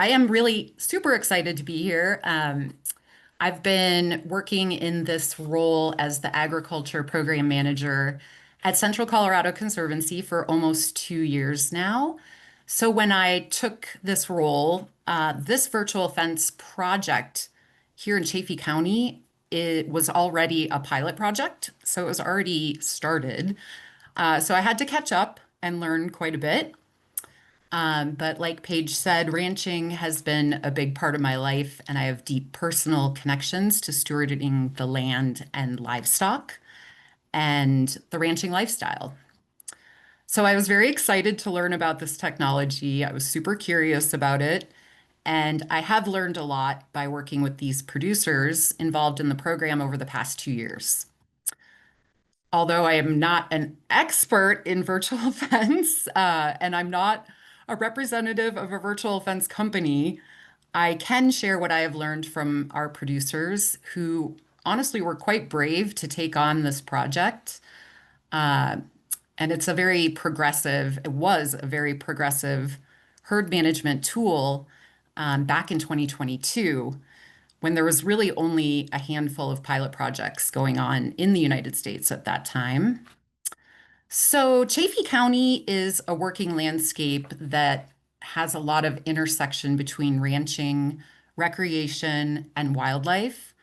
I am really super excited to be here. I've been working in this role as the agriculture program manager at Central Colorado Conservancy for almost 2 years now. So when I took this role, this virtual fence project here in Chaffee County, it was already a pilot project, so it was already started. So I had to catch up and learn quite a bit. But like Paige said, ranching has been a big part of my life, and I have deep personal connections to stewarding the land and livestock and the ranching lifestyle. So I was very excited to learn about this technology. I was super curious about it, and I have learned a lot by working with these producers involved in the program over the past 2 years. Although I am not an expert in virtual fence, and I'm not a representative of a virtual fence company, I can share what I have learned from our producers who honestly were quite brave to take on this project. Uh, and it was a very progressive herd management tool back in 2022 when there was really only a handful of pilot projects going on in the United States at that time. So, Chaffee County is a working landscape that has a lot of intersection between ranching, recreation, and wildlife,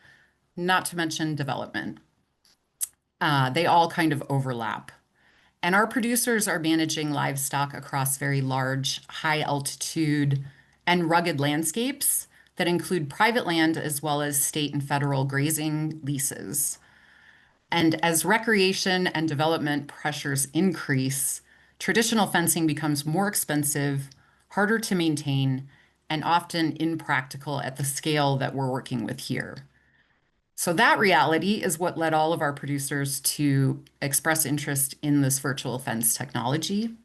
not to mention development. They all kind of overlap. And our producers are managing livestock across very large, high altitude, and rugged landscapes that include private land as well as state and federal grazing leases. And as recreation and development pressures increase, traditional fencing becomes more expensive, harder to maintain, and often impractical at the scale that we're working with here. So that reality is what led all of our producers to express interest in this virtual fence technology.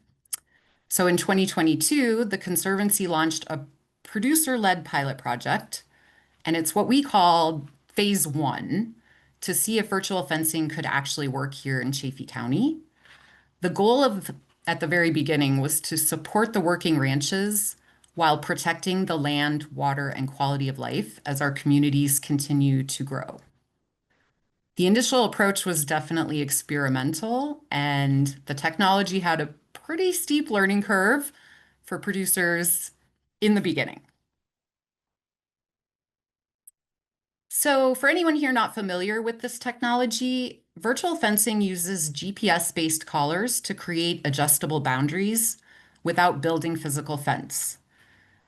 So in 2022, the Conservancy launched a producer-led pilot project, and it's what we call phase one to see if virtual fencing could actually work here in Chaffee County. The goal of at the very beginning was to support the working ranches while protecting the land, water, and quality of life as our communities continue to grow. The initial approach was definitely experimental, and the technology had a pretty steep learning curve for producers in the beginning. So, for anyone here not familiar with this technology, virtual fencing uses GPS-based collars to create adjustable boundaries without building physical fence.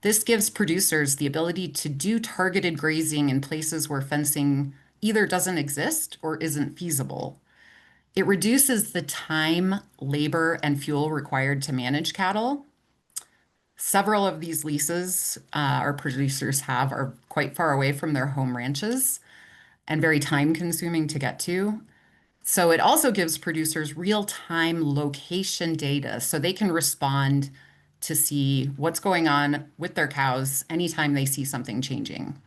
This gives producers the ability to do targeted grazing in places where fencing either doesn't exist or isn't feasible. It reduces the time, labor, and fuel required to manage cattle. Several of these leases our producers have are quite far away from their home ranches and very time consuming to get to. So it also gives producers real-time location data so they can respond to see what's going on with their cows anytime they see something changing.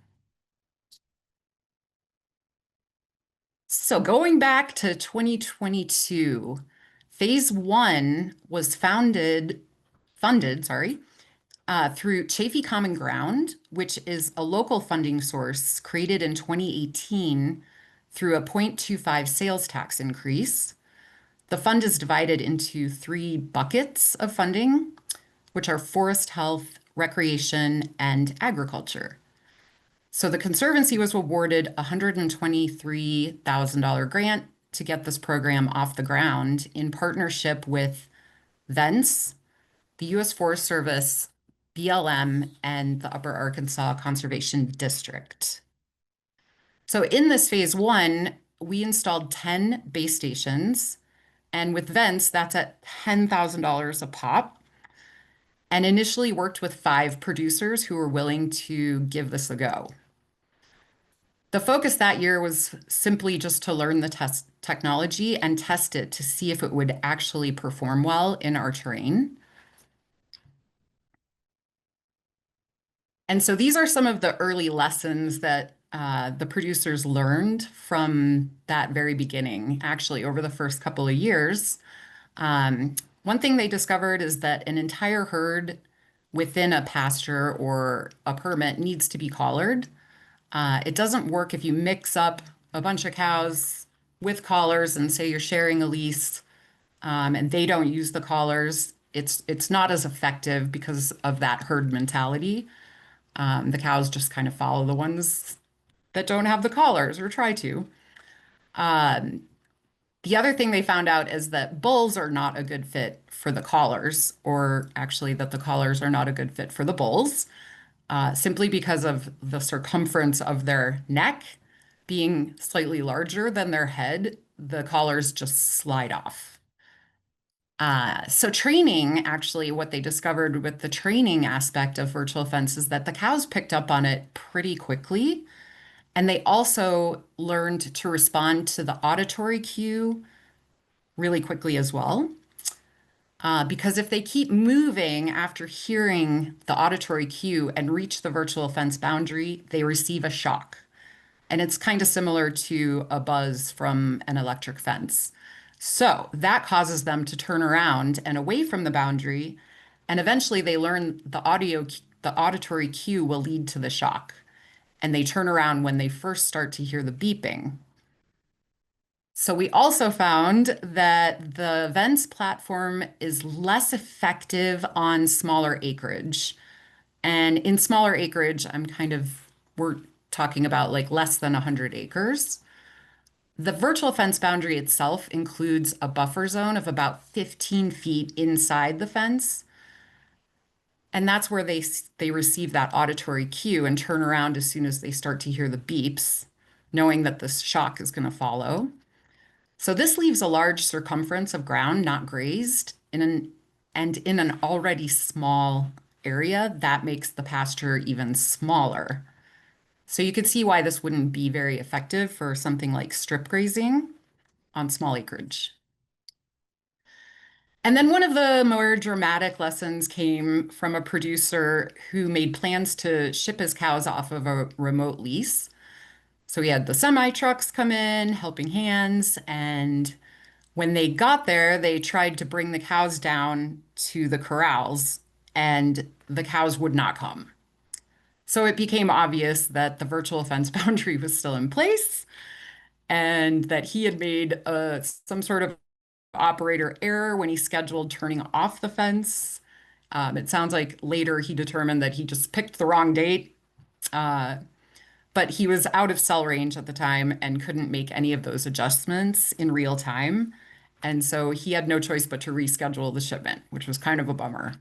So going back to 2022, phase one was funded, through Chaffee Common Ground, which is a local funding source created in 2018 through a 0.25 sales tax increase. The fund is divided into three buckets of funding, which are forest health, recreation, and agriculture. So the Conservancy was awarded a $123,000 grant to get this program off the ground in partnership with Vence, the U.S. Forest Service, BLM, and the Upper Arkansas Conservation District. So in this phase one, we installed 10 base stations, and with Vents, that's at $10,000 a pop, and initially worked with 5 producers who were willing to give this a go. The focus that year was simply just to learn the test technology and test it to see if it would actually perform well in our terrain. And so these are some of the early lessons that the producers learned from that very beginning, actually, over the first couple of years. One thing they discovered is that an entire herd within a pasture or a permit needs to be collared. It doesn't work if you mix up a bunch of cows with collars and say you're sharing a lease, and they don't use the collars. It's not as effective because of that herd mentality. The cows just kind of follow the ones that don't have the collars or try to. Um, the other thing they found out is that bulls are not a good fit for the collars, or actually that the collars are not a good fit for the bulls, simply because of the circumference of their neck being slightly larger than their head. The collars just slide off. So training, actually, what they discovered with the training aspect of virtual fence is that the cows picked up on it pretty quickly. And they also learned to respond to the auditory cue really quickly as well. Because if they keep moving after hearing the auditory cue and reach the virtual fence boundary, they receive a shock. And it's kind of similar to a buzz from an electric fence. So that causes them to turn around and away from the boundary. And eventually they learn the auditory cue will lead to the shock. And they turn around when they first start to hear the beeping. So we also found that the Vence platform is less effective on smaller acreage. And in smaller acreage, we're talking about like less than 100 acres. The virtual fence boundary itself includes a buffer zone of about 15 feet inside the fence. And that's where they receive that auditory cue and turn around as soon as they start to hear the beeps, knowing that this shock is going to follow. So this leaves a large circumference of ground not grazed and in an already small area that makes the pasture even smaller. So you could see why this wouldn't be very effective for something like strip grazing on small acreage. And then one of the more dramatic lessons came from a producer who made plans to ship his cows off of a remote lease. So he had the semi trucks come in, helping hands, and when they got there, they tried to bring the cows down to the corrals, and the cows would not come. So it became obvious that the virtual fence boundary was still in place and that he had made some sort of operator error when he scheduled turning off the fence. It sounds like later he determined that he just picked the wrong date, uh, but he was out of cell range at the time and couldn't make any of those adjustments in real time. And so he had no choice but to reschedule the shipment, which was kind of a bummer.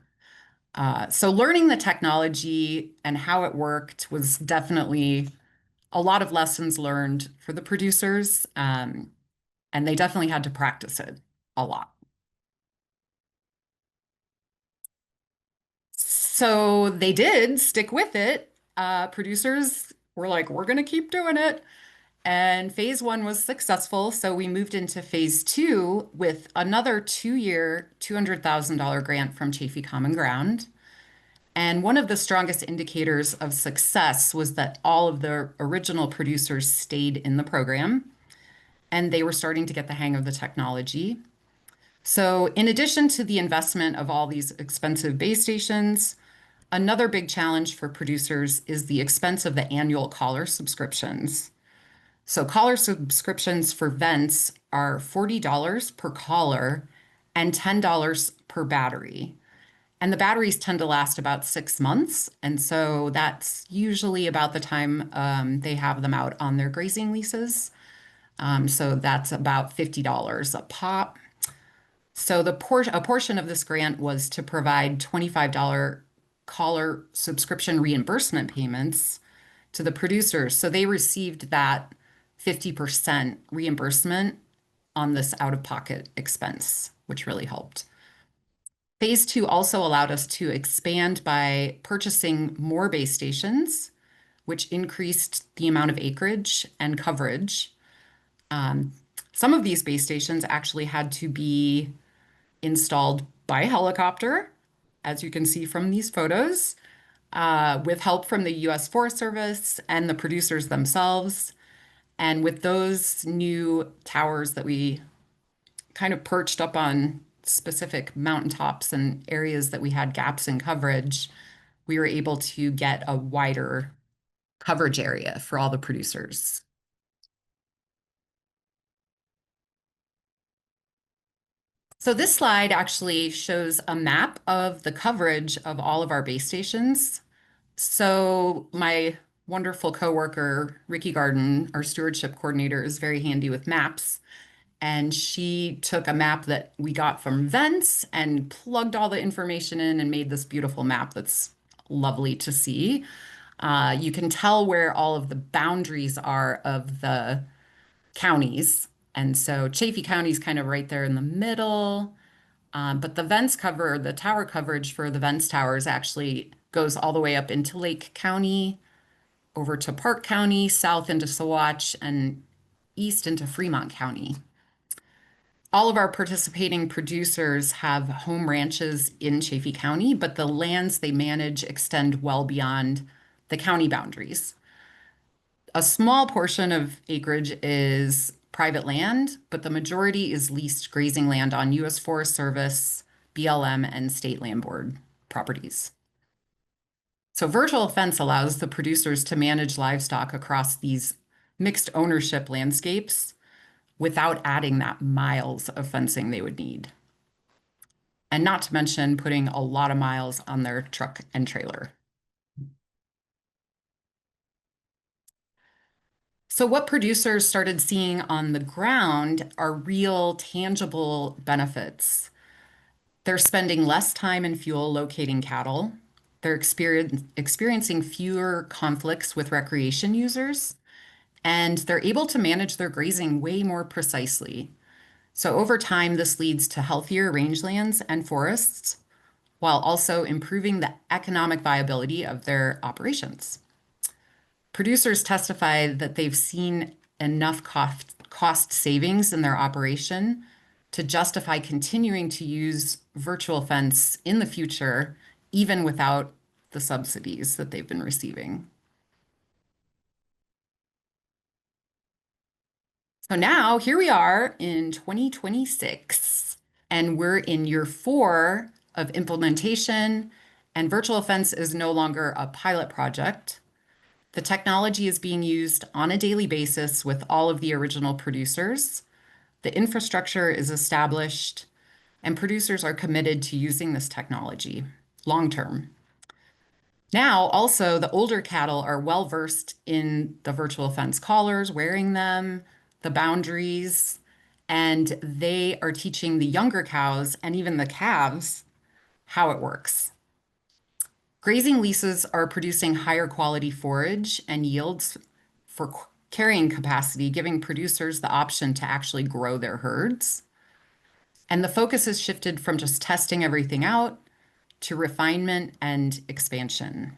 So learning the technology and how it worked was definitely a lot of lessons learned for the producers, and they definitely had to practice it a lot. So they did stick with it. Producers were like, we're going to keep doing it. And phase one was successful. So we moved into phase two with another 2-year, $200,000 grant from Chaffee Common Ground. And one of the strongest indicators of success was that all of the original producers stayed in the program and they were starting to get the hang of the technology. So, in addition to the investment of all these expensive base stations, another big challenge for producers is the expense of the annual collar subscriptions. So, collar subscriptions for vents are $40 per collar and $10 per battery. And the batteries tend to last about 6 months. And so that's usually about the time they have them out on their grazing leases. So that's about $50 a pop. So a portion of this grant was to provide $25 collar subscription reimbursement payments to the producers. So they received that 50% reimbursement on this out-of-pocket expense, which really helped. Phase two also allowed us to expand by purchasing more base stations, which increased the amount of acreage and coverage. Um, some of these base stations actually had to be installed by helicopter, as you can see from these photos, with help from the US Forest Service and the producers themselves. And with those new towers that we kind of perched up on specific mountaintops and areas that we had gaps in coverage, we were able to get a wider coverage area for all the producers. So this slide actually shows a map of the coverage of all of our base stations. So my wonderful coworker, Ricky Garden, our stewardship coordinator, is very handy with maps. And she took a map that we got from Vence and plugged all the information in and made this beautiful map that's lovely to see. You can tell where all of the boundaries are of the counties. And so Chaffee County is kind of right there in the middle. But the Vence cover, the tower coverage for the Vence towers actually goes all the way up into Lake County, over to Park County, south into Saguache, and east into Fremont County. All of our participating producers have home ranches in Chaffee County, but the lands they manage extend well beyond the county boundaries. A small portion of acreage is private land, but the majority is leased grazing land on U.S. Forest Service, BLM, and State Land Board properties. So virtual fence allows the producers to manage livestock across these mixed ownership landscapes without adding that miles of fencing they would need. And not to mention putting a lot of miles on their truck and trailer. So what producers started seeing on the ground are real tangible benefits. They're spending less time and fuel locating cattle. They're experiencing fewer conflicts with recreation users, and they're able to manage their grazing way more precisely. So over time, this leads to healthier rangelands and forests, while also improving the economic viability of their operations. Producers testify that they've seen enough cost savings in their operation to justify continuing to use virtual fence in the future, even without the subsidies that they've been receiving. So now here we are in 2026, and we're in year 4 of implementation, and virtual fence is no longer a pilot project. The technology is being used on a daily basis with all of the original producers. The infrastructure is established, and producers are committed to using this technology long term. Now, also, the older cattle are well versed in the virtual fence collars, wearing them, the boundaries, and they are teaching the younger cows and even the calves how it works. Grazing leases are producing higher quality forage and yields for carrying capacity, giving producers the option to actually grow their herds. And the focus has shifted from just testing everything out to refinement and expansion.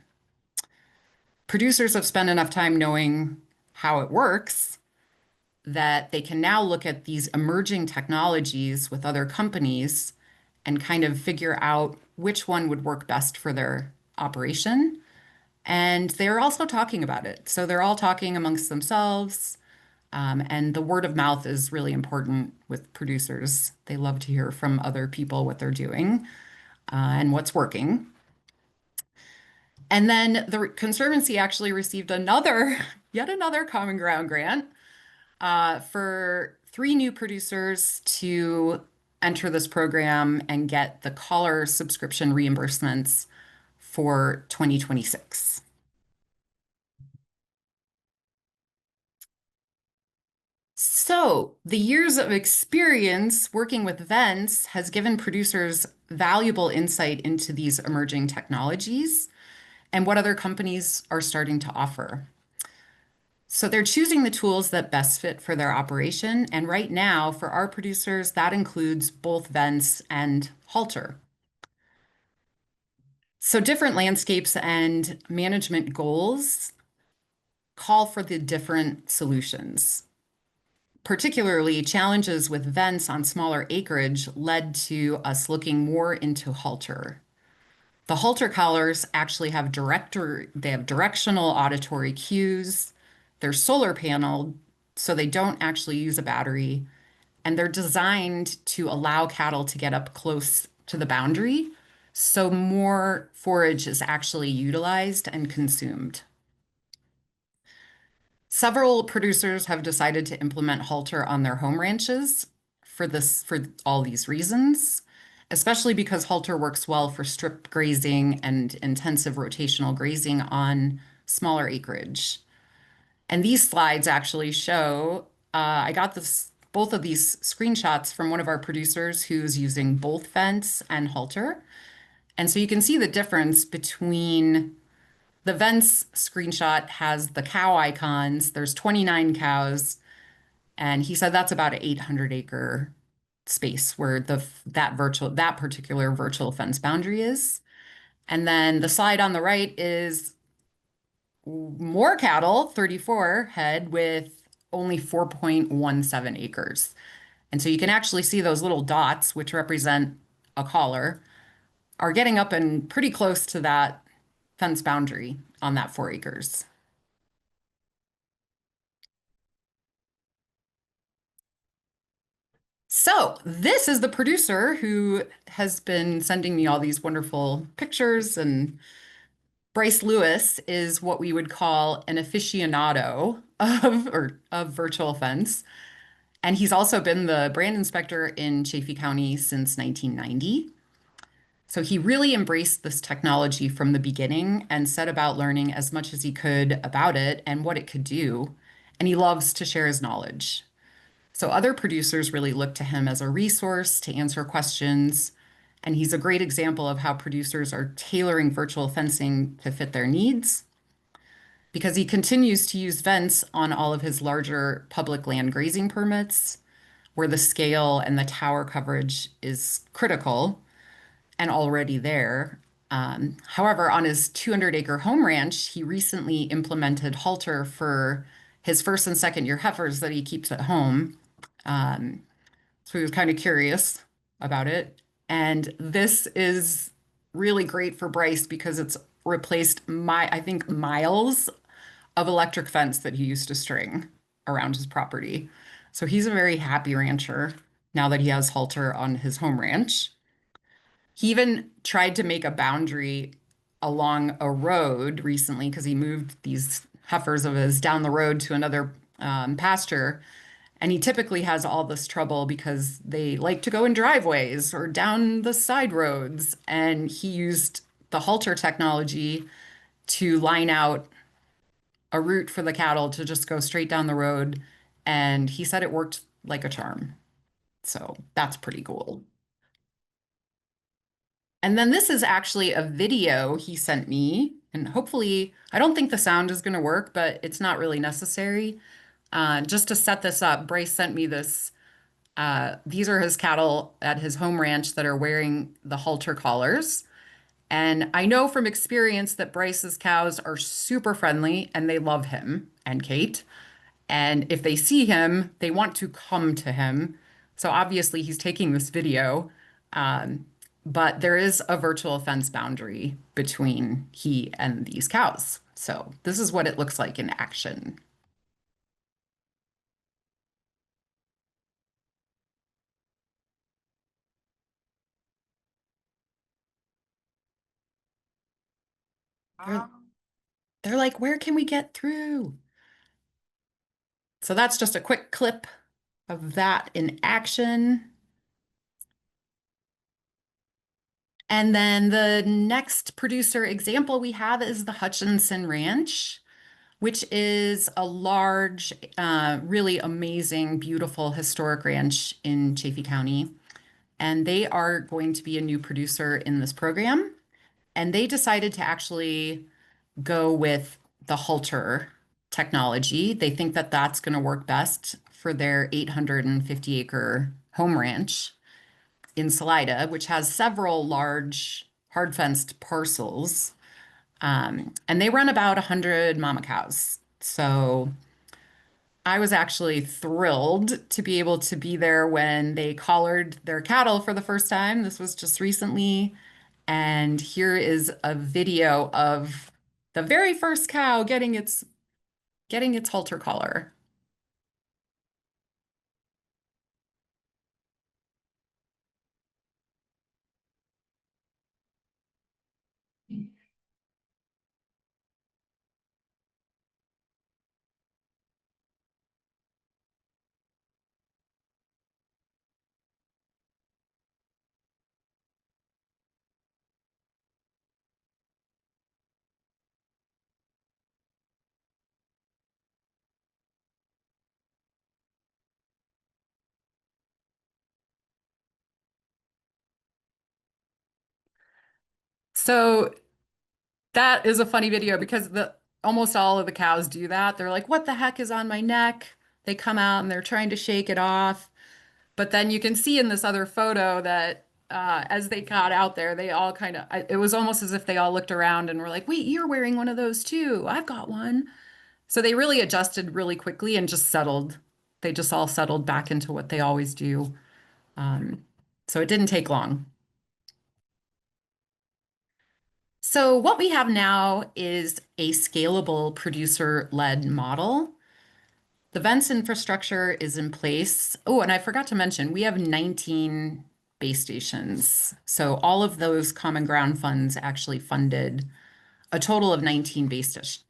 Producers have spent enough time knowing how it works that they can now look at these emerging technologies with other companies and kind of figure out which one would work best for their operation. And they're also talking about it. So they're all talking amongst themselves. And the word of mouth is really important with producers. They love to hear from other people what they're doing and what's working. And then the Conservancy actually received yet another Common Ground grant for 3 new producers to enter this program and get the collar subscription reimbursements for 2026. So the years of experience working with Vence has given producers valuable insight into these emerging technologies and what other companies are starting to offer. So they're choosing the tools that best fit for their operation. And right now, for our producers, that includes both Vence and Halter. So different landscapes and management goals call for the different solutions. Particularly, challenges with Vence on smaller acreage led to us looking more into Halter. The Halter collars actually have directional auditory cues. They're solar paneled, so they don't actually use a battery, and they're designed to allow cattle to get up close to the boundary, so more forage is actually utilized and consumed. Several producers have decided to implement halter on their home ranches for all these reasons, especially because halter works well for strip grazing and intensive rotational grazing on smaller acreage. And these slides actually show, I got both of these screenshots from one of our producers who's using both Vence and halter. And so you can see the difference between the Vence screenshot has the cow icons. There's 29 cows, and he said that's about an 800-acre space where that particular virtual fence boundary is. And then the slide on the right is more cattle, 34 head with only 4.17 acres. And so you can actually see those little dots, which represent a collar, are getting up and pretty close to that fence boundary on that 4 acres. So this is the producer who has been sending me all these wonderful pictures, and Bryce Lewis is what we would call an aficionado of virtual fence. And he's also been the brand inspector in Chaffee County since 1990. So he really embraced this technology from the beginning and set about learning as much as he could about it and what it could do. And he loves to share his knowledge. So other producers really look to him as a resource to answer questions. And he's a great example of how producers are tailoring virtual fencing to fit their needs because he continues to use Vence on all of his larger public land grazing permits where the scale and the tower coverage is critical and already there. However, on his 200-acre home ranch, he recently implemented halter for his first and second year heifers that he keeps at home. Um, so he was kind of curious about it. And this is really great for Bryce because it's replaced I think, miles of electric fence that he used to string around his property. So he's a very happy rancher now that he has halter on his home ranch. He even tried to make a boundary along a road recently because he moved these heifers of his down the road to another pasture. And he typically has all this trouble because they like to go in driveways or down the side roads. And he used the halter technology to line out a route for the cattle to just go straight down the road. And he said it worked like a charm. So that's pretty cool. And then this is actually a video he sent me. And hopefully, I don't think the sound is going to work, but it's not really necessary. Just to set this up, Bryce sent me this. These are his cattle at his home ranch that are wearing the halter collars. And I know from experience that Bryce's cows are super friendly and they love him and Kate. And if they see him, they want to come to him. So obviously he's taking this video. Um, but there is a virtual fence boundary between he and these cows. So this is what it looks like in action. They're, they're like, where can we get through? So that's just a quick clip of that in action. And then the next producer example we have is the Hutchinson Ranch, which is a large, really amazing, beautiful historic ranch in Chaffee County. And they are going to be a new producer in this program. And they decided to actually go with the halter technology. They think that that's going to work best for their 850-acre home ranch in Salida, which has several large hard fenced parcels. And they run about 100 mama cows. So I was actually thrilled to be able to be there when they collared their cattle for the first time. This was just recently. And here is a video of the very first cow getting its halter collar. So that is a funny video because the almost all of the cows do that. They're like, "What the heck is on my neck?" They come out and they're trying to shake it off. But then you can see in this other photo that as they got out there, they all kind of, it was almost as if they all looked around and were like, "Wait, you're wearing one of those too. I've got one." So they really adjusted really quickly and just settled. They just all settled back into what they always do. Um, so it didn't take long. So what we have now is a scalable producer-led model. The Vence infrastructure is in place. Oh, and I forgot to mention, we have 19 base stations. So all of those Common Ground funds actually funded a total of 19 base stations.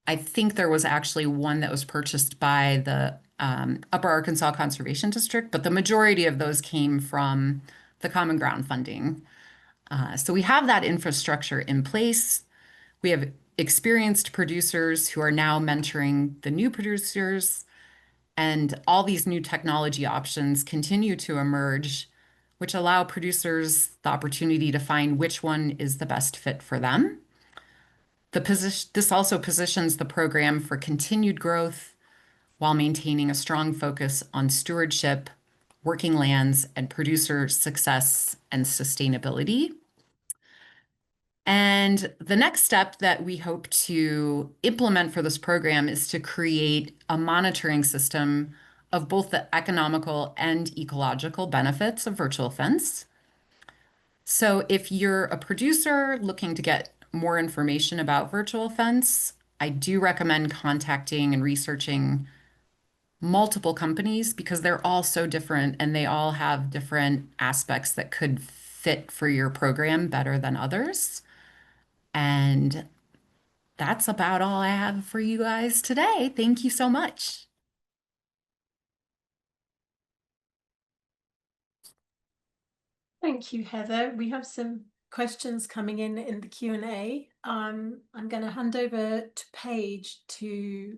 I think there was actually one that was purchased by the Upper Arkansas Conservation District, but the majority of those came from the Common Ground funding. So we have that infrastructure in place. We have experienced producers who are now mentoring the new producers, and all these new technology options continue to emerge, which allow producers the opportunity to find which one is the best fit for them. This also positions the program for continued growth while maintaining a strong focus on stewardship, working lands, and producer success and sustainability. And the next step that we hope to implement for this program is to create a monitoring system of both the economical and ecological benefits of virtual fence. So if you're a producer looking to get more information about virtual fence, I do recommend contacting and researching multiple companies because they're all so different and they all have different aspects that could fit for your program better than others. And that's about all I have for you guys today. Thank you so much. Thank you, Heather. We have some questions coming in the Q&A. I'm going to hand over to Paige to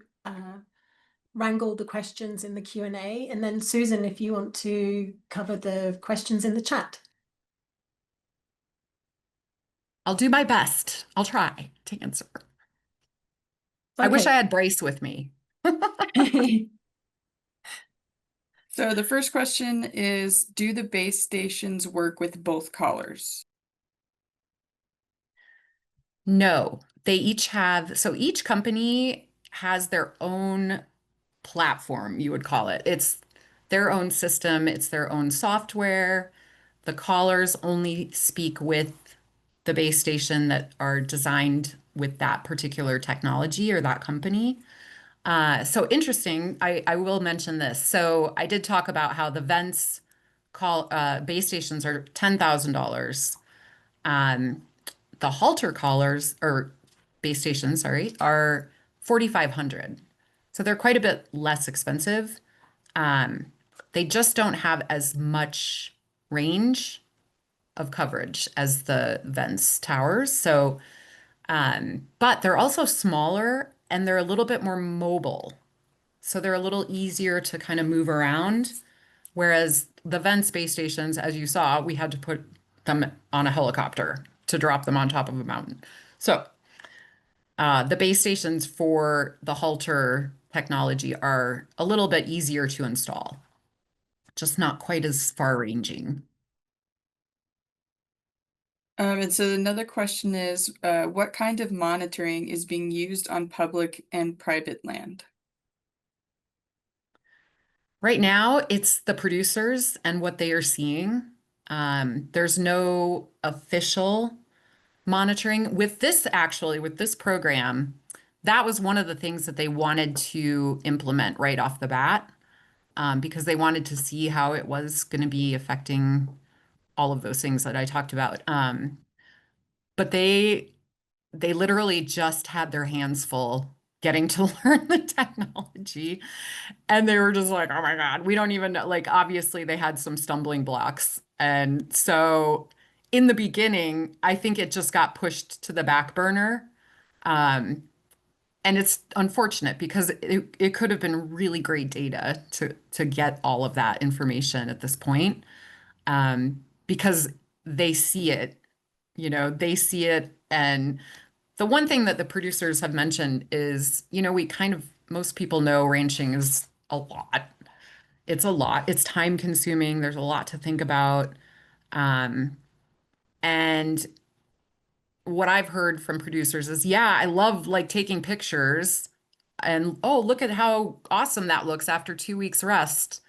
wrangle the questions in the Q&A, and then Susan, if you want to cover the questions in the chat. I'll do my best. I'll try to answer. I wish I Okay. had Bryce with me. So the first question is, do the base stations work with both collars? No, they each have, so each company has their own platform, you would call it. It's their own system, it's their own software. The callers only speak with the base station that are designed with that particular technology or that company. So interesting. I will mention this. So I did talk about how the Vents base stations are $10,000. Um, the Halter collars or base stations, sorry, are 4,500. So they're quite a bit less expensive. Um, they just don't have as much range of coverage as the Vents towers. So, but they're also smaller and they're a little bit more mobile. So they're a little easier to kind of move around. Whereas the Vent space stations, as you saw, we had to put them on a helicopter to drop them on top of a mountain. So the base stations for the Halter technology are a little bit easier to install, just not quite as far ranging. And so another question is, what kind of monitoring is being used on public and private land? Right now, it's the producers and what they are seeing. There's no official monitoring. With this, actually, with this program, that was one of the things that they wanted to implement right off the bat, because they wanted to see how it was going to be affecting all of those things that I talked about. But they literally just had their hands full getting to learn the technology. And they were just like, oh my God, we don't even know. Like, obviously, they had some stumbling blocks. And so in the beginning, I think it just got pushed to the back burner. Um, and it's unfortunate because it could have been really great data to get all of that information at this point, because they see it They see it. And the one thing that the producers have mentioned is, most people know ranching is a lot. It's a lot. It's time consuming. There's a lot to think about. Um, and what I've heard from producers is, yeah, I love like taking pictures and oh, look at how awesome that looks after 2 weeks rest.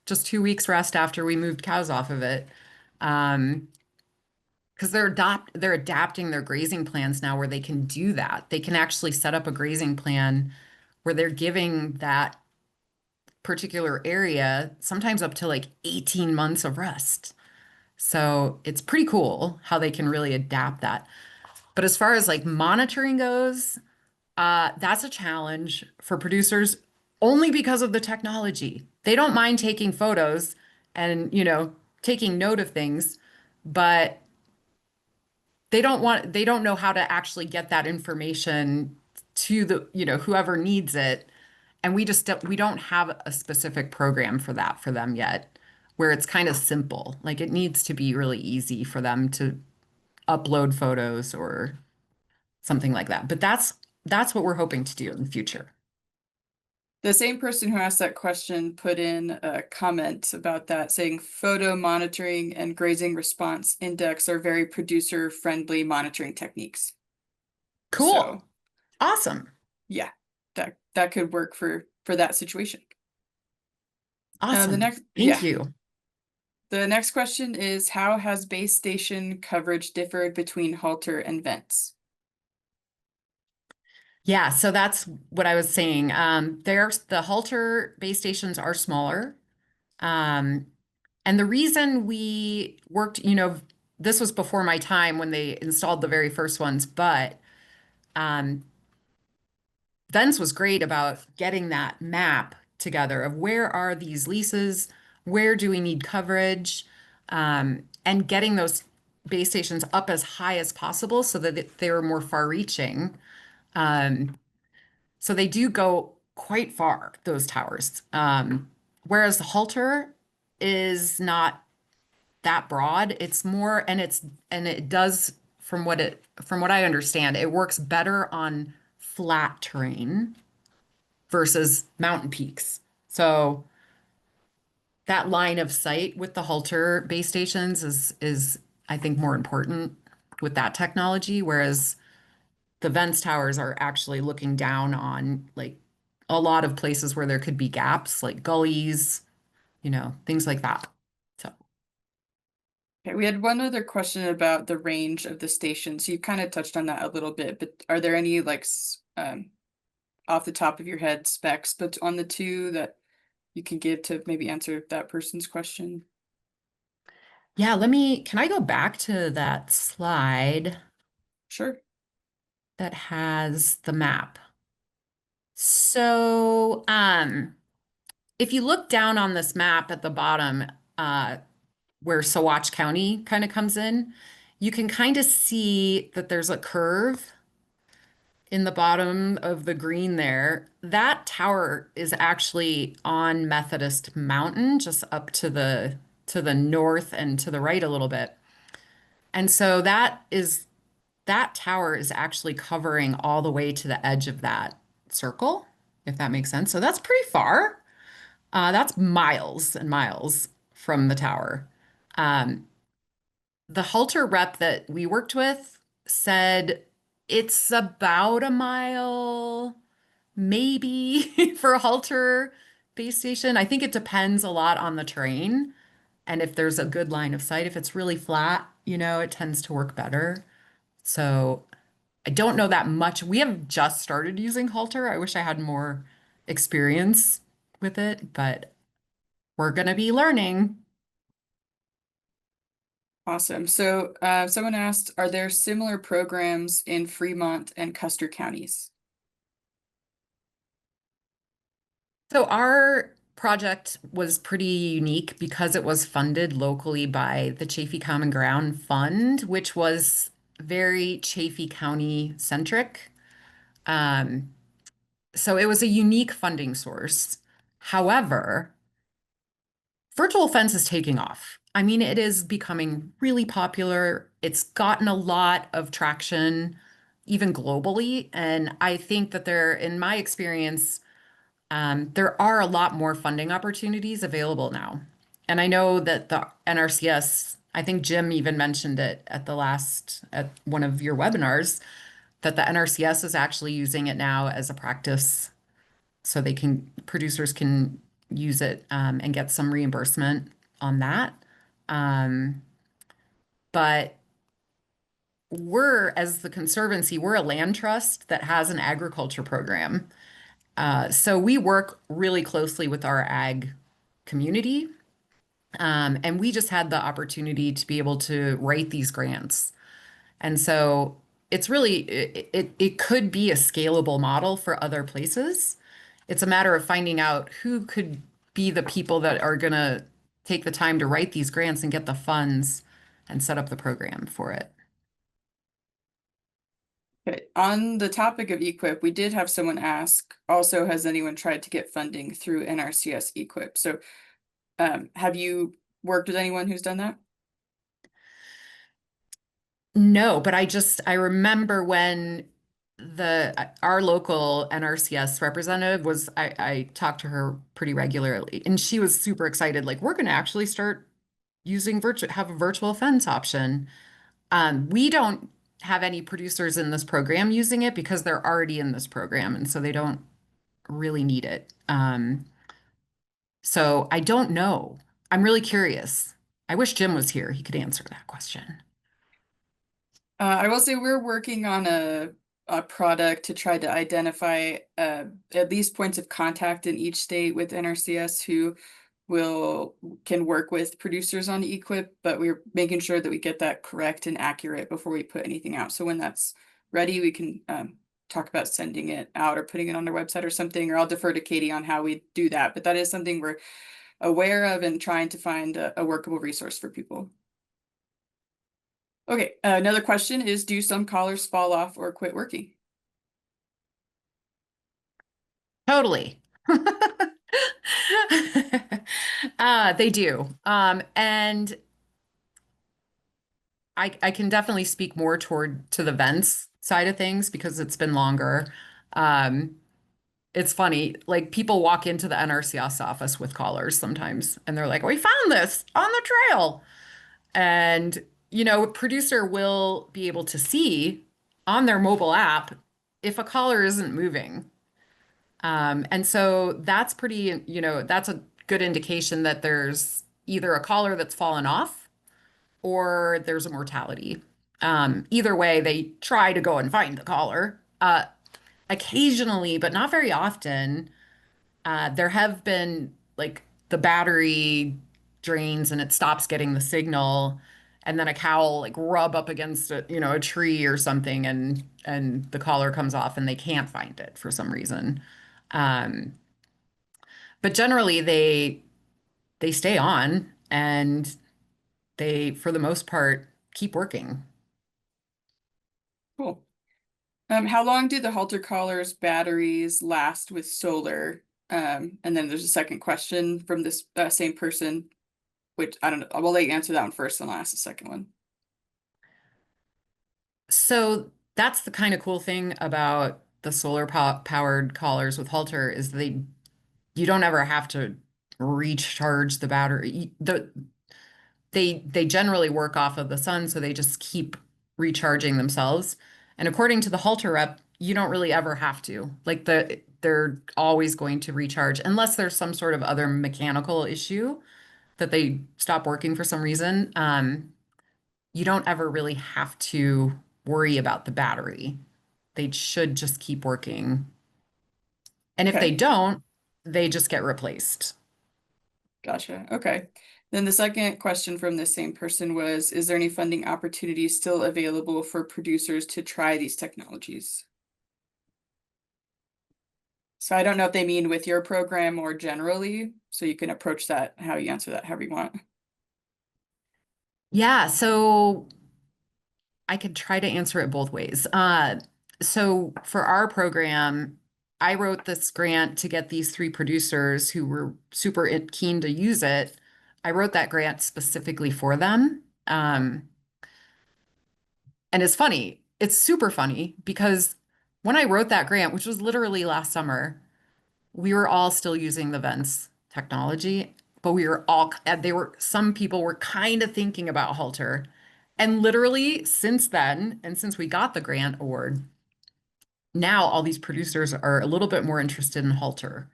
Just 2 weeks rest after we moved cows off of it. Um, because they're adapting their grazing plans now where they can do that. They can actually set up a grazing plan where they're giving that particular area sometimes up to like 18 months of rest. So it's pretty cool how they can really adapt that. But as far as like monitoring goes, that's a challenge for producers only because of the technology. They don't mind taking photos and, taking note of things, but they don't know how to actually get that information to the, whoever needs it. And we don't have a specific program for that for them yet, where it's kind of simple. Like it needs to be really easy for them to upload photos or something like that. But that's what we're hoping to do in the future. The same person who asked that question put in a comment about that saying photo monitoring and grazing response index are very producer friendly monitoring techniques. Cool. So Awesome. yeah, that could work for that situation. Awesome. Thank you. The next question is, how has base station coverage differed between Halter and Vence? Yeah, so that's what I was saying. The Halter base stations are smaller. Um, and the reason we worked, this was before my time when they installed the very first ones, but um, Vence was great about getting that map together of where are these leases, where do we need coverage, and getting those base stations up as high as possible so that they were more far-reaching. Um, so they do go quite far, those towers. Whereas the halter is not that broad. It's more, and it does, from what I understand, it works better on flat terrain versus mountain peaks. So that line of sight with the halter base stations is I think more important with that technology, whereas the Vence towers are actually looking down on like a lot of places where there could be gaps, like gullies, things like that. So, Okay, we had one other question about the range of the stations. You kind of touched on that a little bit, but are there any like off the top of your head specs but on the two that you can give to maybe answer that person's question? yeah, can I go back to that slide Sure. that has the map? So, if you look down on this map at the bottom, uh, where Saguache County kind of comes in, you can kind of see that there's a curve in the bottom of the green there. That tower is actually on Methodist Mountain, just up to the north and to the right a little bit. And so that tower is actually covering all the way to the edge of that circle, if that makes sense. So that's pretty far. That's miles and miles from the tower. Um, the halter rep that we worked with said it's about a mile, maybe for a halter base station. I think it depends a lot on the terrain and if there's a good line of sight. If it's really flat, it tends to work better. So I don't know that much. We have just started using halter. I wish I had more experience with it, but we're going to be learning. Awesome. So someone asked, are there similar programs in Fremont and Custer counties? So our project was pretty unique because it was funded locally by the Chaffee Common Ground Fund, which was very Chaffee County centric. Um, so it was a unique funding source. However, Virtual fence is taking off. I mean, it is becoming really popular. It's gotten a lot of traction, even globally. And I think that in my experience, there are a lot more funding opportunities available now. And I know that the NRCS, I think Jim even mentioned it at one of your webinars, that the NRCS is actually using it now as a practice so producers can use it and get some reimbursement on that. Um, but as the Conservancy, we're a land trust that has an agriculture program. So we work really closely with our ag community. And we just had the opportunity to be able to write these grants. And so it could be a scalable model for other places. It's a matter of finding out who could be the people that are going to take the time to write these grants and get the funds and set up the program for it. Okay. On the topic of equip, we did have someone ask, also, has anyone tried to get funding through NRCS equip? So have you worked with anyone who's done that? No, but I remember when our local NRCS representative I talked to her pretty regularly, and she was super excited. Like, we're going to actually start have a virtual fence option. We don't have any producers in this program using it because they're already in this program, and so they don't really need it. So I don't know. I'm really curious. I wish Jim was here. He could answer that question. I will say we're working on a product to try to identify at least points of contact in each state with NRCS who can work with producers on equip, but we're making sure that we get that correct and accurate before we put anything out. So when that's ready, we can talk about sending it out or putting it on their website or something, or I'll defer to Katie on how we do that. But that is something we're aware of and trying to find a workable resource for people. Okay, another question is, do some collars fall off or quit working? Totally. They do. And I can definitely speak more to the Vence side of things because it's been longer. Um, it's funny, like people walk into the NRCS office with collars sometimes, and they're like, "We found this on the trail." And, a producer will be able to see on their mobile app if a collar isn't moving. And so that's a good indication that there's either a collar that's fallen off or there's a mortality. Either way, they try to go and find the collar. Occasionally, but not very often, there have been like the battery drains and it stops getting the signal, and then a cow will like rub up against a tree or something, and the collar comes off and they can't find it for some reason. Um, but generally they stay on and they, for the most part, keep working. Cool. How long do the halter collars batteries last with solar? And then there's a second question from this same person, which I don't know. I'll let you answer that one first, and I'll ask the second one. So that's the kind of cool thing about the solar powered collars with Halter is you don't ever have to recharge the battery. They generally work off of the sun, so they just keep recharging themselves. And according to the Halter rep, you don't really ever have to. Like they're always going to recharge unless there's some sort of other mechanical issue that they stop working for some reason. You don't ever really have to worry about the battery. They should just keep working. And if they Okay, don't, they just get replaced. gotcha. Okay. Then the second question from this same person was, is there any funding opportunities still available for producers to try these technologies? So I don't know if they mean with your program or generally, so you can approach that, how you answer that, however you want. Yeah, so I could try to answer it both ways. So for our program, I wrote this grant to get these three producers who were super keen to use it I wrote that grant specifically for them. And it's funny, it's super funny because when I wrote that grant, which was literally last summer, we were all still using the Vence technology, but we were all, and they were, some people were kind of thinking about Halter. And literally since then, and since we got the grant award, now all these producers are a little bit more interested in Halter.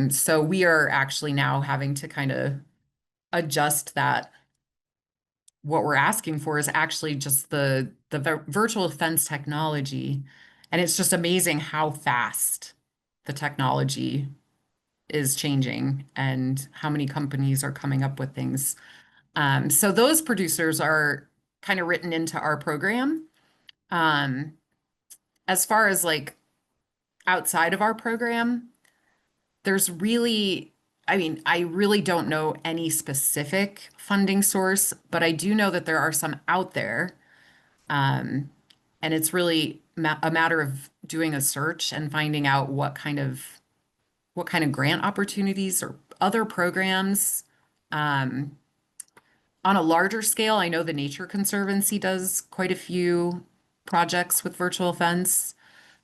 So we are actually now having to kind of adjust that. What we're asking for is actually just the virtual fence technology. And it's just amazing how fast the technology is changing and how many companies are coming up with things. So those producers are kind of written into our program. Um, as far as like outside of our program, there's really, I mean, I really don't know any specific funding source, but I do know that there are some out there. Um, and it's really a matter of doing a search and finding out what kind of grant opportunities or other programs. Um, on a larger scale, I know the Nature Conservancy does quite a few projects with virtual fence.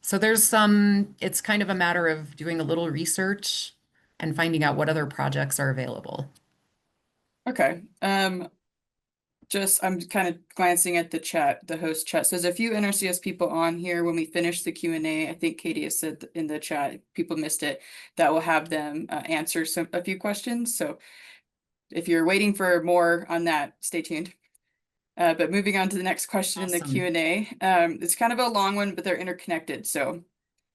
So there's some, it's kind of a matter of doing a little research and finding out what other projects are available. Okay. Just I'm kind of glancing at the chat, the host chat. So there's a few NRCS people on here. When we finish the Q&A, I think Katie has said in the chat, if people missed it, that will have them answer a few questions. So if you're waiting for more on that, stay tuned. But moving on to the next question in the Awesome. Q&A, it's kind of a long one, but they're interconnected. So it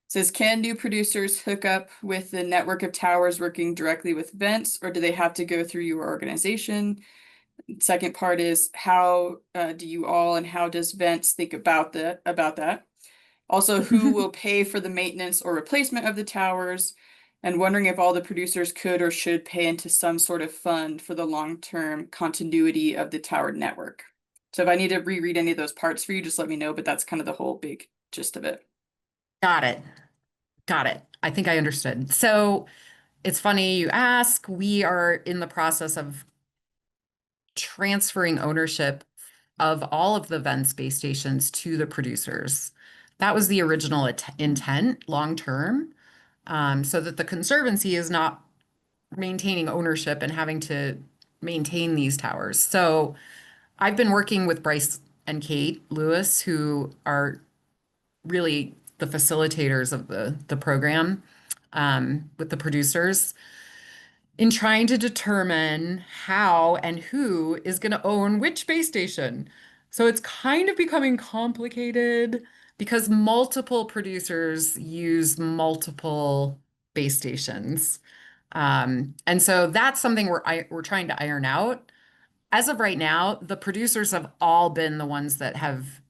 says, can new producers hook up with the network of towers working directly with Vents, or do they have to go through your organization? Second part is, how do you all and how does Vents think about that? Also, who will pay for the maintenance or replacement of the towers? And wondering if all the producers could or should pay into some sort of fund for the long-term continuity of the tower network. So if I need to reread any of those parts for you, just let me know, but that's kind of the whole big gist of it. Got it. Got it. I think I understood. So it's funny you ask. We are in the process of transferring ownership of all of the Venn space stations to the producers. That was the original intent long term, so that the Conservancy is not maintaining ownership and having to maintain these towers. So I've been working with Bryce and Kate Lewis, who are really the facilitators of the program, with the producers in trying to determine how and who is going to own which base station. So it's kind of becoming complicated because multiple producers use multiple base stations. And so that's something we're trying to iron out. As of right now, the producers have all been the ones that have,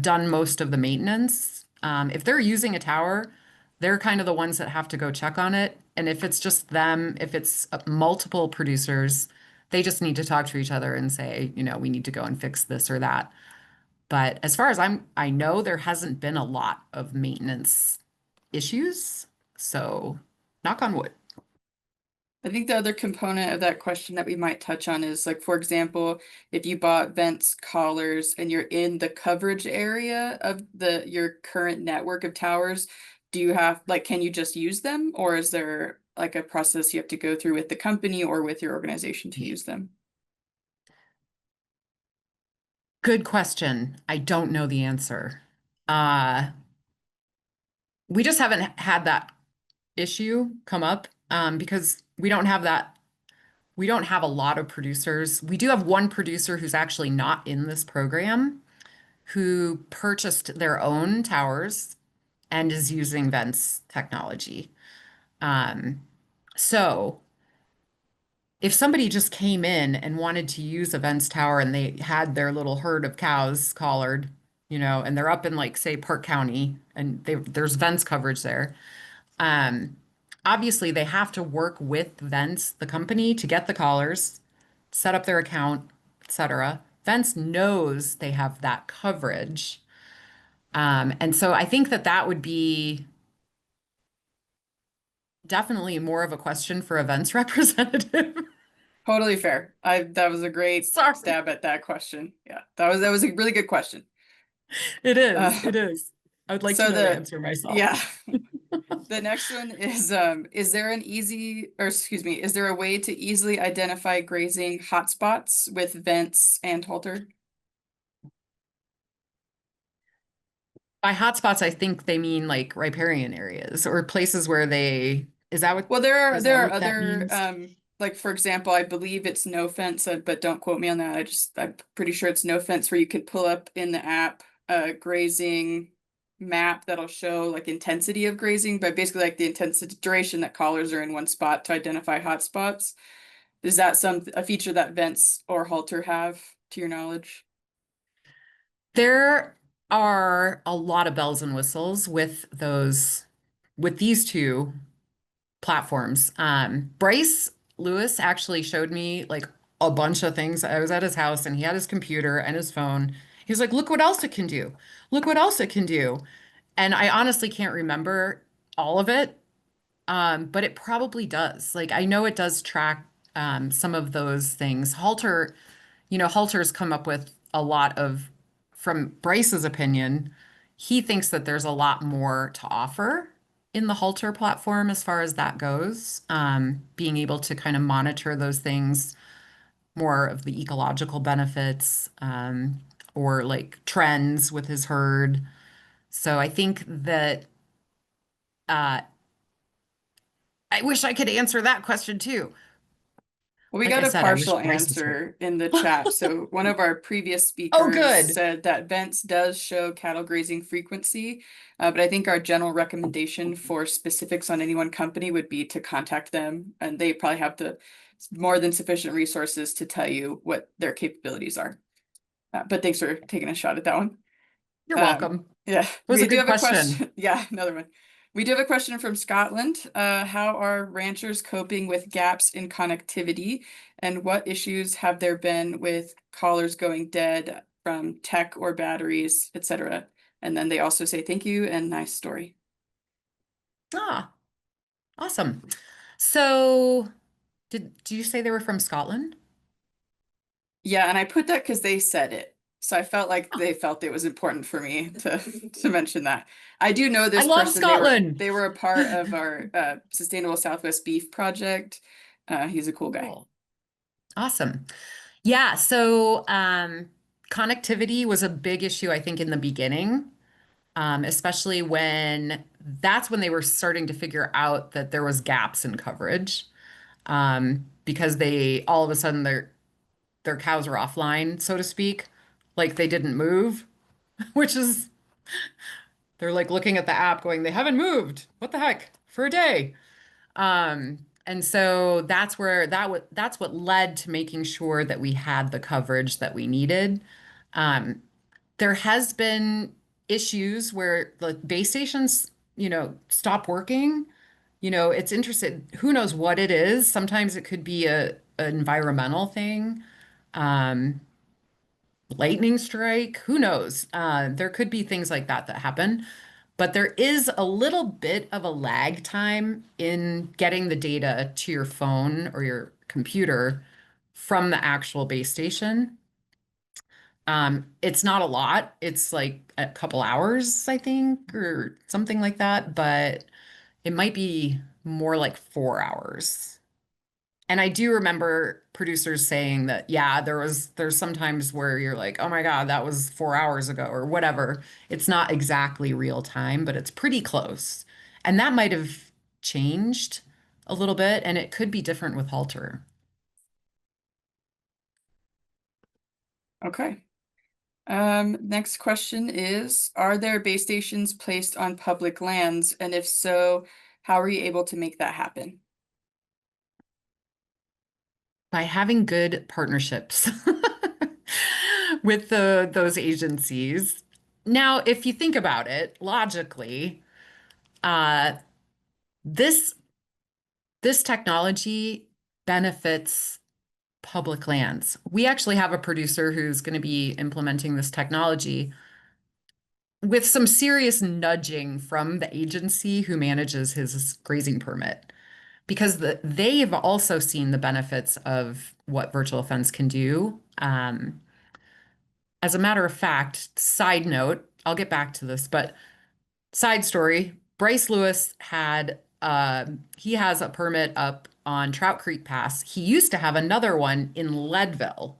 done most of the maintenance. If they're using a tower, they're kind of the ones that have to go check on it. And if it's just them, if it's multiple producers, they just need to talk to each other and say, we need to go and fix this or that. But as far as I know there hasn't been a lot of maintenance issues. So knock on wood. I think the other component of that question that we might touch on is, like, for example, if you bought Vents collars and you're in the coverage area of your current network of towers, do you have, like, can you just use them, or is there like a process you have to go through with the company or with your organization to use them? Good question. I don't know the answer. Uh, we just haven't had that issue come up, because we don't have a lot of producers. We do have one producer who's actually not in this program who purchased their own towers and is using Vents technology. Um, so if somebody just came in and wanted to use a Vents tower and they had their little herd of cows collared, and they're up in like say Park County and there's Vents coverage there. Um, Obviously they have to work with Vents, the company, to get the collars, set up their account, etc. Vents knows they have that coverage. And so I think that would be definitely more of a question for a Vents representative. Totally fair. That was a great Sorry. stab at that question. Yeah, that was a really good question. It is. Uh, It is. I would like to so know the the answer myself. yeah, the next one is there an easy, or excuse me, is there a way to easily identify grazing hotspots with Vence and Halter? By hotspots, I think they mean like riparian areas or places where they, Well, is there that are what that other means? like for example, I believe it's no fence, but don't quote me on that. I'm pretty sure it's no fence where you could pull up in the app grazing map that'll show like intensity of grazing, but basically like the intensity duration that collars are in one spot to identify hotspots. Is that a feature that Vents or Halter have to your knowledge? There are a lot of bells and whistles with these two platforms. Bryce Lewis actually showed me like a bunch of things. I was at his house and he had his computer and his phone. He was like, look what else it can do. Look what else it can do. And I honestly can't remember all of it, but it probably does. Like I know it does track some of those things. Halter's come up with a lot of, from Bryce's opinion, he thinks that there's a lot more to offer in the Halter platform as far as that goes. Being able to kind of monitor those things, more of the ecological benefits, or like trends with his herd. So I think that uh, I wish I could answer that question too. Well, we Like got I a said, I wish partial Bryce was here. answer in the chat. So one of our previous Oh, speakers good. said that Vents does show cattle grazing frequency, but I think our general recommendation for specifics on any one company would be to contact them, and they probably have the more than sufficient resources to tell you what their capabilities are. But thanks for taking a shot at that one. You're Um, welcome. yeah, It was we a do good have a question. question. Yeah, another one. We do have a question from Scotland. How are ranchers coping with gaps in connectivity, and what issues have there been with collars going dead from tech or batteries, etc.? And then they also say thank you and nice story. Ah, awesome. So, do you say they were from Scotland? Yeah, and I put that because they said it. So I felt like Oh, they felt it was important for me to to mention that. I do know I this love person. Scotland. They were a part of our Sustainable Southwest Beef project. He's a cool guy. Cool. Awesome. Yeah, so connectivity was a big issue, I think, in the beginning, especially when that's when they were starting to figure out that there was gaps in coverage, because they all of a sudden their cows were offline, so to speak, like they didn't move, which is they're like looking at the app going, they haven't moved. What the heck? For a day. And so that's what led to making sure that we had the coverage that we needed. Um, there has been issues where the base stations, stop working. It's interesting. Who knows what it is? Sometimes it could be an environmental thing. Um, Lightning strike, who knows? There could be things like that that happen, but there is a little bit of a lag time in getting the data to your phone or your computer from the actual base station. It's not a lot. It's like a couple hours, I think, or something like that, but it might be more like 4 hours. And I do remember producers saying that, yeah, there's sometimes where you're like, oh my God, that was 4 hours ago or whatever. It's not exactly real time, but it's pretty close. And that might have changed a little bit, and it could be different with Halter. Okay. Next question is, are there base stations placed on public lands? And if so, how are you able to make that happen? By having good partnerships with those agencies. Now, if you think about it logically, uh, this this technology benefits public lands. We actually have a producer who's going to be implementing this technology with some serious nudging from the agency who manages his grazing permit. because they've also seen the benefits of what virtual fence can do. As a matter of fact, side note, I'll get back to this, but side story, Bryce Lewis he has a permit up on Trout Creek Pass. He used to have another one in Leadville.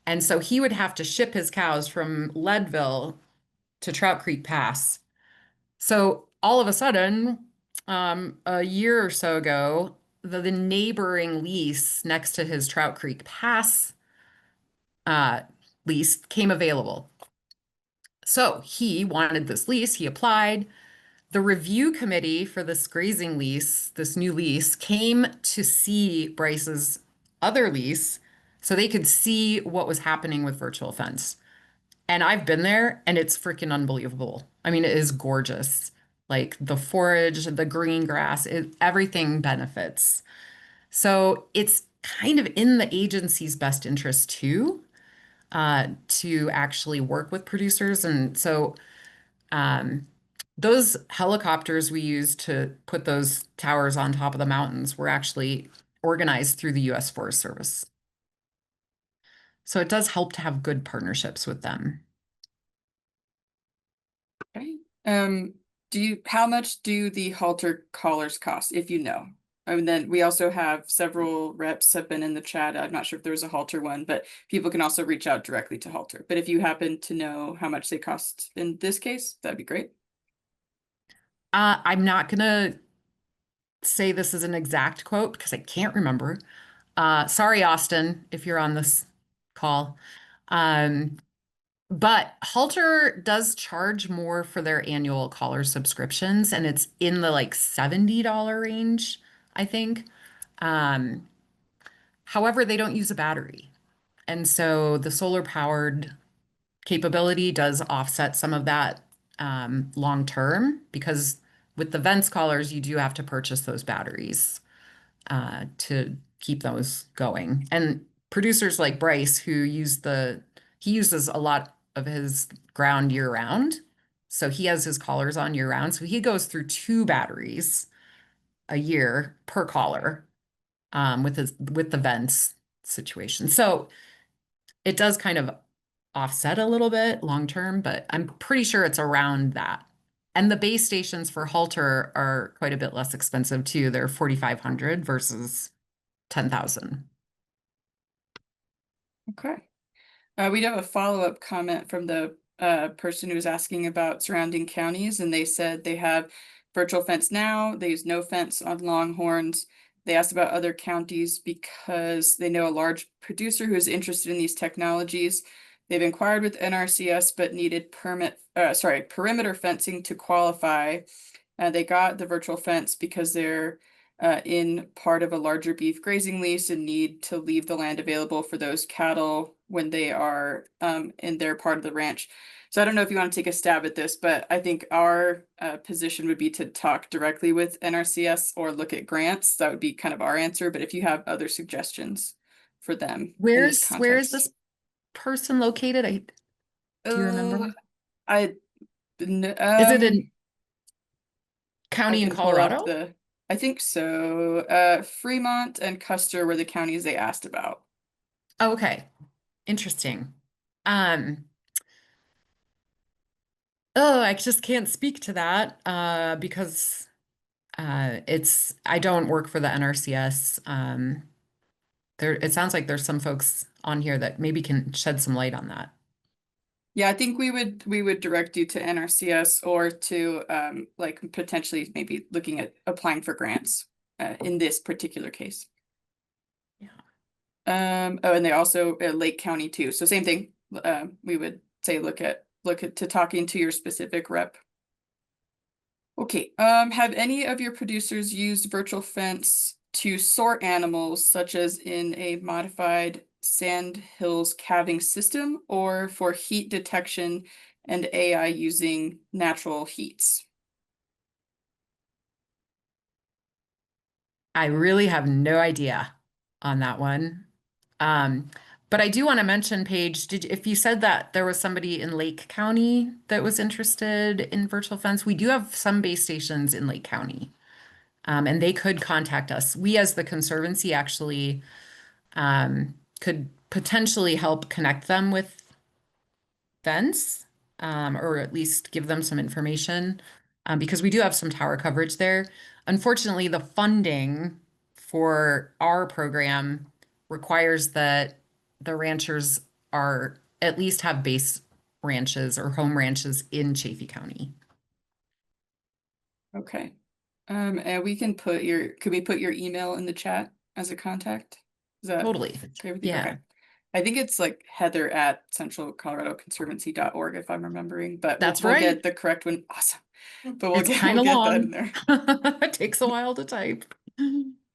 And so he would have to ship his cows from Leadville to Trout Creek Pass. So all of a sudden, a year or so ago, the neighboring lease next to his Trout Creek Pass uh, lease came available. So he wanted this lease. He applied. The review committee for this grazing lease, this new lease, came to see Bryce's other lease so they could see what was happening with virtual fence. And I've been there and it's freaking unbelievable. I mean, it is gorgeous. Like the forage, the green grass, everything benefits. So it's kind of in the agency's best interest too, to actually work with producers. And so um, those helicopters we use to put those towers on top of the mountains were actually organized through the U.S. Forest Service. So it does help to have good partnerships with them. Okay. How much do the halter collars cost, if you know? And then we also have several reps have been in the chat. I'm not sure if there's a halter one, but people can also reach out directly to halter. But if you happen to know how much they cost in this case, that'd be great. I'm not gonna say this is an exact quote because I can't remember. Sorry, Austin, if you're on this call. Um, but Halter does charge more for their annual collar subscriptions, and it's in the like $70 range, I think. Um, However, they don't use a battery. And so the solar powered capability does offset some of that long term because with the Vence collars, you do have to purchase those batteries to keep those going. And producers like Bryce, he uses a lot of his ground year round. So he has his collars on year round. So he goes through two batteries a year per collar with the Vence situation. So it does kind of offset a little bit long term, but I'm pretty sure it's around that. And the base stations for Halter are quite a bit less expensive too. They're 4,500 versus 10,000. Okay. We do have a follow-up comment from the person who was asking about surrounding counties, and they said they have virtual fence now. They use no fence on Longhorns. They asked about other counties because they know a large producer who is interested in these technologies. They've inquired with NRCS but needed perimeter fencing to qualify. They got the virtual fence because they're in part of a larger beef grazing lease and need to leave the land available for those cattle when they are in their part of the ranch. So I don't know if you want to take a stab at this, but I think our position would be to talk directly with NRCS or look at grants. That would be kind of our answer. But if you have other suggestions for them in this Where is context. this person located? Do you remember? I Is it in I county in can pull up Colorado? I think so. Fremont and Custer were the counties they asked about. Oh, okay. Interesting. Um, oh, I just can't speak to that because I don't work for the NRCS. It sounds like there's some folks on here that maybe can shed some light on that. Yeah, I think we would direct you to NRCS or to like potentially maybe looking at applying for grants in this particular case. Yeah. Oh, and they also Lake County too. So same thing. We would say look at to talking to your specific rep. Okay. Have any of your producers used virtual fence to sort animals, such as in a modified sand hills calving system, or for heat detection and AI using natural heats? I really have no idea on that one. Um, but I do want to mention, Paige, if you said that there was somebody in Lake County that was interested in virtual fence, we do have some base stations in Lake County. And they could contact us. We, as the Conservancy, actually could potentially help connect them with Vence, or at least give them some information, because we do have some tower coverage there. Unfortunately, the funding for our program requires that the ranchers are at least have base ranches or home ranches in Chaffee County. Okay. And we can could we put your email in the chat as a contact? Is that Totally. okay with you? Yeah. Okay. I think it's like heather@centralcoloradoconservancy.org if I'm remembering, but That's we'll right. get the correct one. Awesome. But we'll It's get kind of that in long. there. It takes a while to type.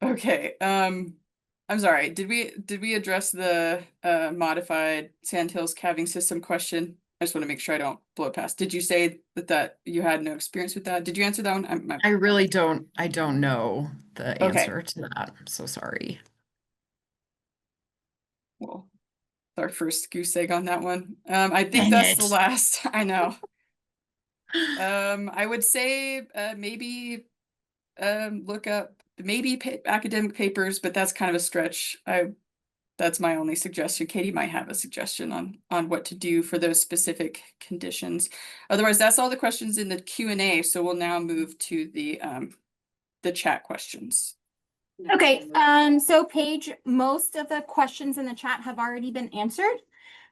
Okay. I'm sorry. Did we address the modified Sandhills calving system question? I just want to make sure I don't blow it past. Did you say that you had no experience with that? Did you answer that one? I really I don't know the Okay. answer to that. I'm so sorry. Well, our first goose egg on that one. I think Dang that's the it. last. I know. I would say maybe look up maybe academic papers, but that's kind of a stretch. That's my only suggestion. Katie might have a suggestion on what to do for those specific conditions. Otherwise, that's all the questions in the Q&A. So we'll now move to the chat questions. Okay, so Paige, most of the questions in the chat have already been answered.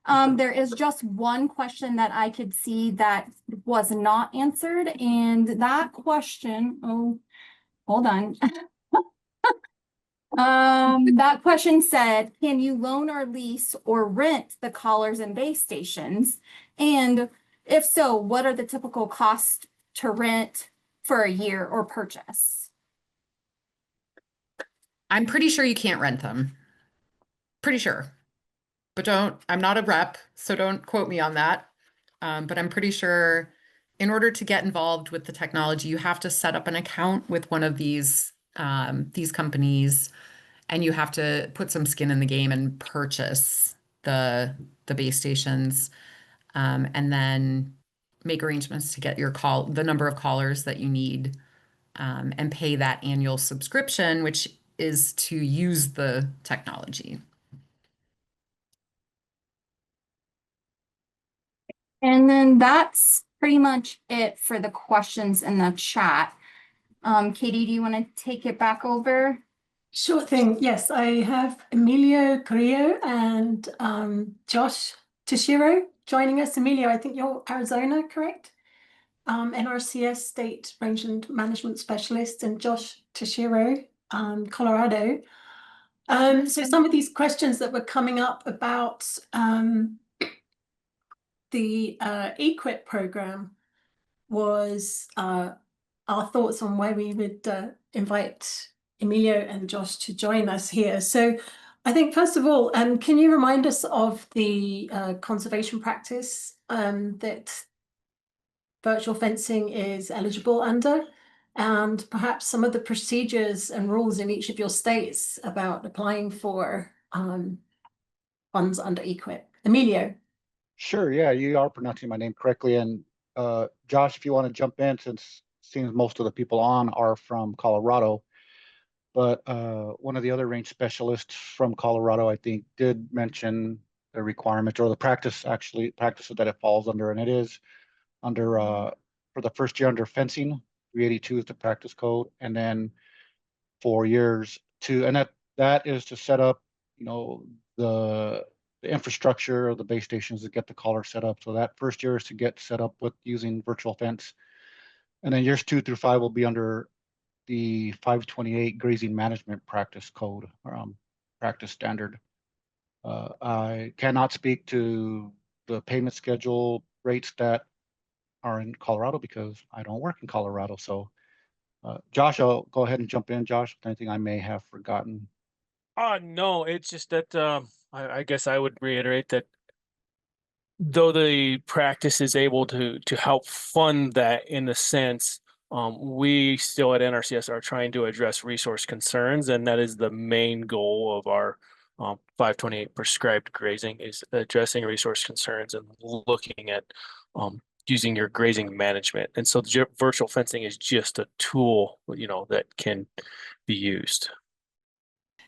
There is just one question that I could see that was not answered, and that question, oh, hold on. That question said, can you loan or lease or rent the collars and base stations? And if so, what are the typical costs to rent for a year or purchase? I'm pretty sure you can't rent them. Pretty sure. But I'm not a rep, so don't quote me on that. But I'm pretty sure in order to get involved with the technology, you have to set up an account with one of these companies, and you have to put some skin in the game and purchase the base stations, and then make arrangements to get the number of callers that you need, and pay that annual subscription, which is to use the technology. And then that's pretty much it for the questions in the chat. Katie, do you want to take it back over? Sure thing. Yes, I have Emilio Carrillo and Josh Tashiro joining us. Emilio, I think you're Arizona, correct? NRCS State Range and Management Specialist, and Josh Tashiro, Colorado. So some of these questions that were coming up about the EQIP program was our thoughts on why we would invite Emilio and Josh to join us here. So I think first of all, can you remind us of the conservation practice that virtual fencing is eligible under, and perhaps some of the procedures and rules in each of your states about applying for funds under EQIP? Emilio. Sure, yeah, you are pronouncing my name correctly. And Josh, if you want to jump in, since it seems most of the people on are from Colorado, but one of the other range specialists from Colorado, I think, did mention the requirement or the practices that it falls under, and it is under for the first year under fencing, 382 is the practice code, and then 4 years and that is to set up, the infrastructure of the base stations to get the collar set up. So that first year is to get set up with using virtual fence. And then years 2 through 5 will be under the 528 grazing management practice code, practice standard. I cannot speak to the payment schedule rates that are in Colorado because I don't work in Colorado. So Josh, I'll go ahead and jump in, Josh, with anything I may have forgotten. No, it's just that I guess I would reiterate that though the practice is able to help fund that in a sense, we still at NRCS are trying to address resource concerns, and that is the main goal of our 528 prescribed grazing, is addressing resource concerns and looking at using your grazing management. And so virtual fencing is just a tool, that can be used.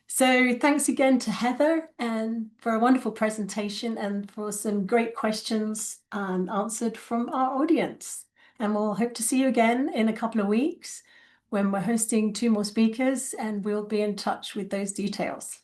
So thanks again to Heather and for a wonderful presentation and for some great questions answered from our audience. And we'll hope to see you again in a couple of weeks when we're hosting 2 more speakers, and we'll be in touch with those details.